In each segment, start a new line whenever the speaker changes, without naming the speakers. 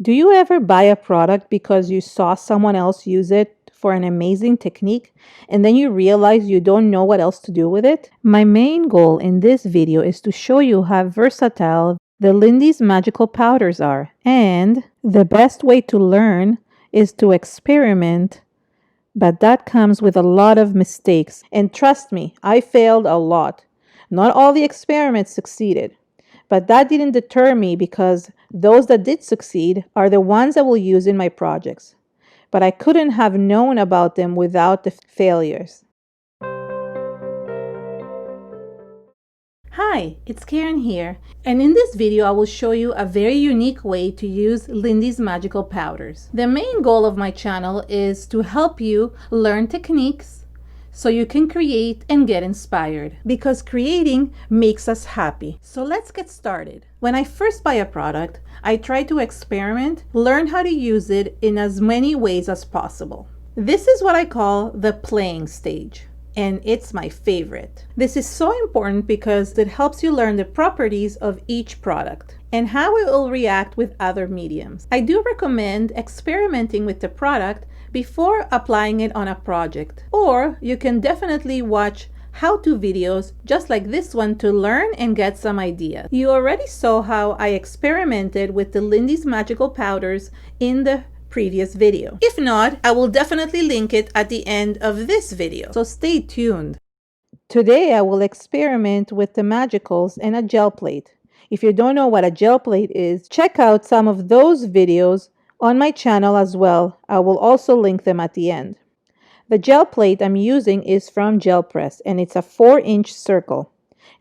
Do you ever buy a product because you saw someone else use it for an amazing technique and then you realize you don't know what else to do with it? My main goal in this video is to show you how versatile the Lindy's magical powders are, and the best way to learn is to experiment, but that comes with a lot of mistakes. And trust me, I failed a lot. Not all the experiments succeeded. But that didn't deter me because those that did succeed are the ones I will use in my projects. But I couldn't have known about them without the failures. Hi, it's Keren here, and in this video I will show you a very unique way to use Lindy's magical powders. The main goal of my channel is to help you learn techniques so you can create and get inspired, because creating makes us happy. So let's get started. When I first buy a product, I try to experiment, learn how to use it in as many ways as possible. This is what I call the playing stage, and it's my favorite. This is so important because it helps you learn the properties of each product and how it will react with other mediums. I do recommend experimenting with the product before applying it on a project, or you can definitely watch how-to videos just like this one to learn and get some ideas. You already saw how I experimented with the Lindy's magical powders in the previous video. If not, I will definitely link it at the end of this video, so stay tuned. Today I will experiment with the magicals and a gel plate. If you don't know what a gel plate is, check out some of those videos on my channel as well. I will also link them at the end. The gel plate I'm using is from Gel Press, and it's a 4-inch circle.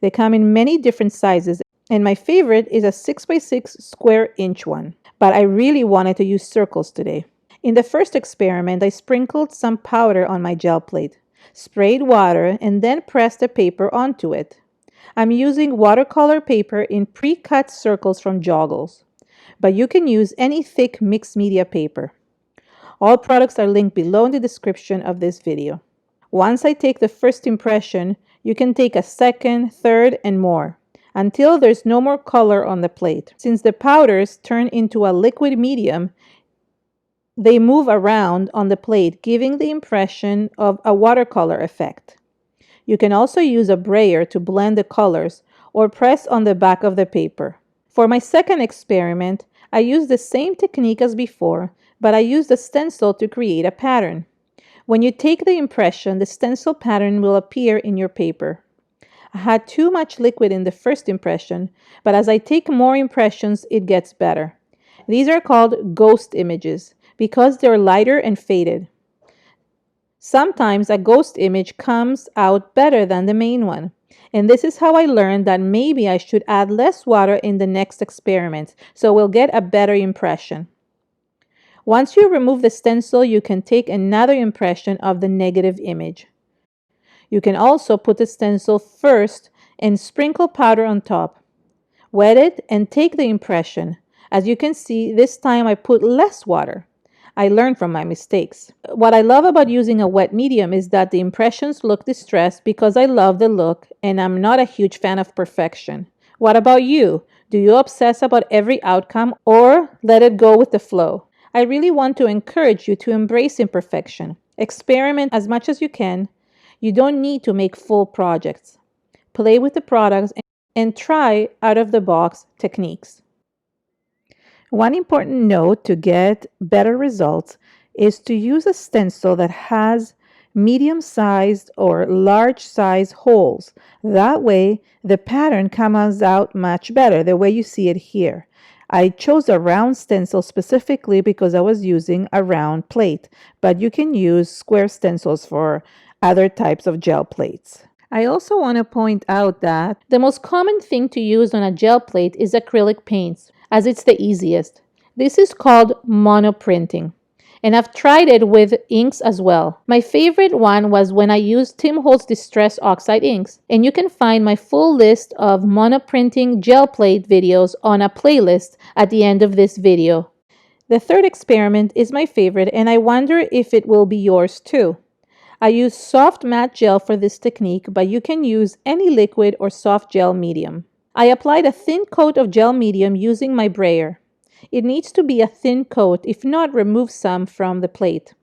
They come in many different sizes, and my favorite is a 6x6 square inch one. But I really wanted to use circles today. In the first experiment, I sprinkled some powder on my gel plate, sprayed water, and then pressed the paper onto it. I'm using watercolor paper in pre-cut circles from Joggles, but you can use any thick mixed media paper. All products are linked below in the description of this video. Once I take the first impression, you can take a second, third, and more, until there's no more color on the plate. Since the powders turn into a liquid medium, they move around on the plate, giving the impression of a watercolor effect. You can also use a brayer to blend the colors or press on the back of the paper. For my second experiment, I used the same technique as before, but I used a stencil to create a pattern. When you take the impression, the stencil pattern will appear in your paper. I had too much liquid in the first impression, but as I take more impressions, it gets better. These are called ghost images because they're lighter and faded. Sometimes a ghost image comes out better than the main one. And this is how I learned that maybe I should add less water in the next experiment, so we'll get a better impression. Once you remove the stencil, you can take another impression of the negative image. You can also put the stencil first and sprinkle powder on top. Wet it and take the impression. As you can see, this time I put less water. I learned from my mistakes. What I love about using a wet medium is that the impressions look distressed because I love the look and I'm not a huge fan of perfection. What about you? Do you obsess about every outcome or let it go with the flow? I really want to encourage you to embrace imperfection. Experiment as much as you can. You don't need to make full projects. Play with the products and try out-of-the-box techniques. One important note to get better results is to use a stencil that has medium-sized or large-size holes. That way, the pattern comes out much better, the way you see it here. I chose a round stencil specifically because I was using a round plate, but you can use square stencils for other types of gel plates. I also want to point out that the most common thing to use on a gel plate is acrylic paints, as it's the easiest. This is called monoprinting, and I've tried it with inks as well. My favorite one was when I used Tim Holtz Distress Oxide inks, and you can find my full list of monoprinting gel plate videos on a playlist at the end of this video. The third experiment is my favorite, and I wonder if it will be yours too. I use soft matte gel for this technique, but you can use any liquid or soft gel medium. I applied a thin coat of gel medium using my brayer. It needs to be a thin coat, if not remove some from the plate.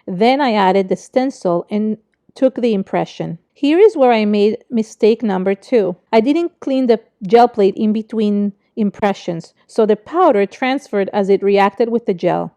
Then I added the stencil and took the impression. Here is where I made mistake number 2. I didn't clean the gel plate in between impressions, so the powder transferred as it reacted with the gel.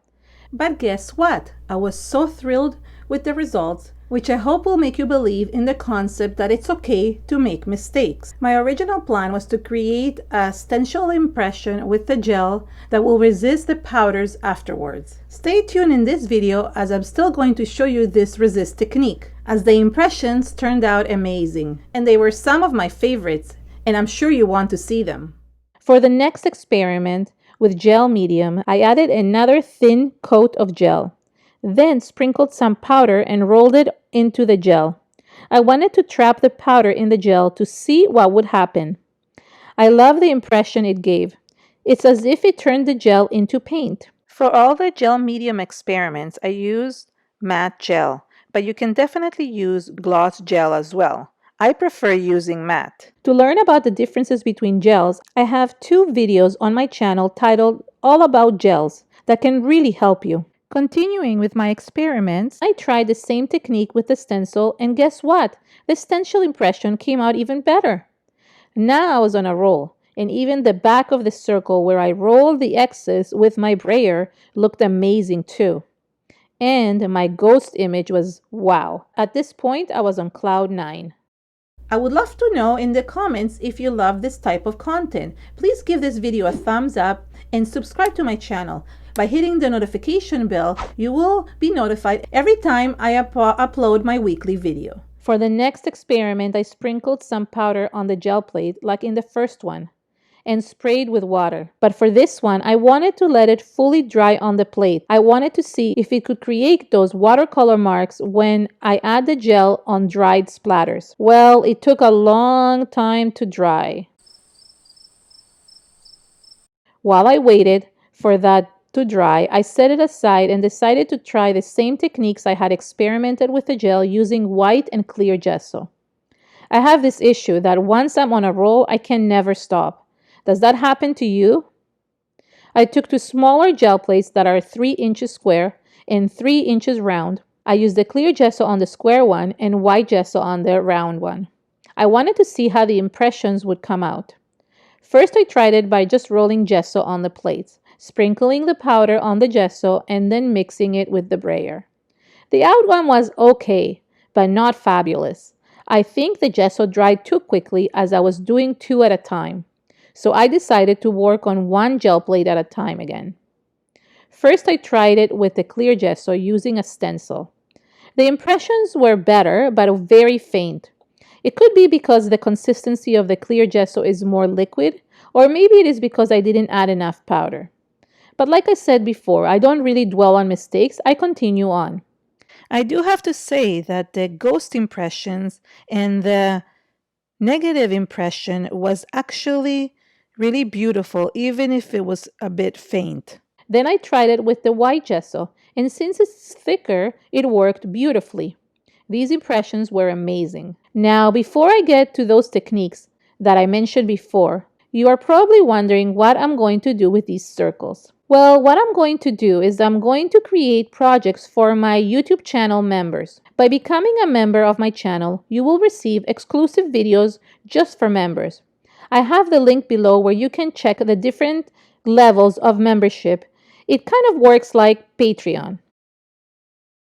But guess what? I was so thrilled with the results, which I hope will make you believe in the concept that it's okay to make mistakes. My original plan was to create a stencil impression with the gel that will resist the powders afterwards. Stay tuned in this video as I'm still going to show you this resist technique, as the impressions turned out amazing, and they were some of my favorites, and I'm sure you want to see them. For the next experiment, with gel medium, I added another thin coat of gel, then sprinkled some powder and rolled it into the gel. I wanted to trap the powder in the gel to see what would happen. I love the impression it gave. It's as if it turned the gel into paint. For all the gel medium experiments, I used matte gel, but you can definitely use gloss gel as well. I prefer using matte. To learn about the differences between gels, I have 2 videos on my channel titled All About Gels that can really help you. Continuing with my experiments, I tried the same technique with the stencil, and guess what? The stencil impression came out even better. Now I was on a roll, and even the back of the circle where I rolled the X's with my brayer looked amazing too. And my ghost image was wow. At this point, I was on cloud 9. I would love to know in the comments if you love this type of content. Please give this video a thumbs up and subscribe to my channel. By hitting the notification bell, you will be notified every time I upload my weekly video. For the next experiment, I sprinkled some powder on the gel plate like in the first one and sprayed with water. But for this one, I wanted to let it fully dry on the plate. I wanted to see if it could create those watercolor marks when I add the gel on dried splatters. Well, it took a long time to dry. While I waited for that to dry, I set it aside and decided to try the same techniques I had experimented with the gel using white and clear gesso. I have this issue that once I'm on a roll, I can never stop. Does that happen to you? I took 2 smaller gel plates that are 3 inches square and 3 inches round. I used the clear gesso on the square one and white gesso on the round one. I wanted to see how the impressions would come out. First, I tried it by just rolling gesso on the plates, sprinkling the powder on the gesso, and then mixing it with the brayer. The outcome was okay, but not fabulous. I think the gesso dried too quickly as I was doing 2 at a time. So I decided to work on 1 gel plate at a time again. First, I tried it with the clear gesso using a stencil. The impressions were better, but very faint. It could be because the consistency of the clear gesso is more liquid, or maybe it is because I didn't add enough powder. But like I said before, I don't really dwell on mistakes, I continue on. I do have to say that the ghost impressions and the negative impression was actually really beautiful, even if it was a bit faint. Then I tried it with the white gesso, and since it's thicker, it worked beautifully. These impressions were amazing. Now, before I get to those techniques that I mentioned before, you are probably wondering what I'm going to do with these circles. Well, what I'm going to do is I'm going to create projects for my YouTube channel members. By becoming a member of my channel, you will receive exclusive videos just for members. I have the link below where you can check the different levels of membership. It kind of works like Patreon.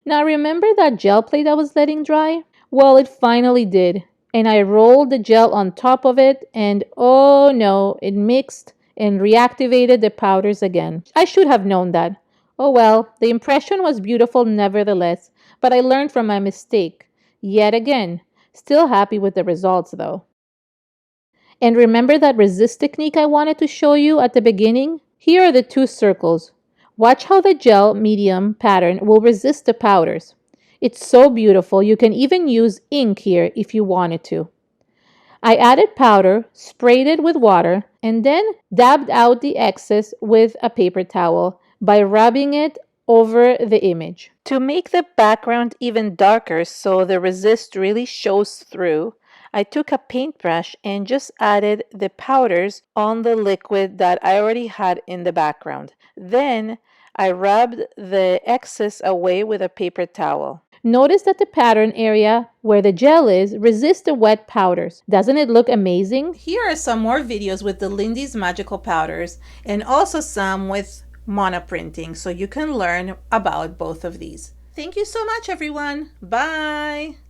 Now remember that gel plate I was letting dry? Well, it finally did. And I rolled the gel on top of it and oh no, it mixed and reactivated the powders again. I should have known that. Oh well, the impression was beautiful nevertheless, but I learned from my mistake. Yet again, still happy with the results though. And remember that resist technique I wanted to show you at the beginning? Here are the 2 circles. Watch how the gel medium pattern will resist the powders. It's so beautiful, you can even use ink here if you wanted to. I added powder, sprayed it with water, and then dabbed out the excess with a paper towel by rubbing it over the image. To make the background even darker so the resist really shows through, I took a paintbrush and just added the powders on the liquid that I already had in the background. Then I rubbed the excess away with a paper towel. Notice that the pattern area where the gel is resists the wet powders. Doesn't it look amazing? Here are some more videos with the Lindy's magical powders and also some with monoprinting, so you can learn about both of these. Thank you so much, everyone. Bye.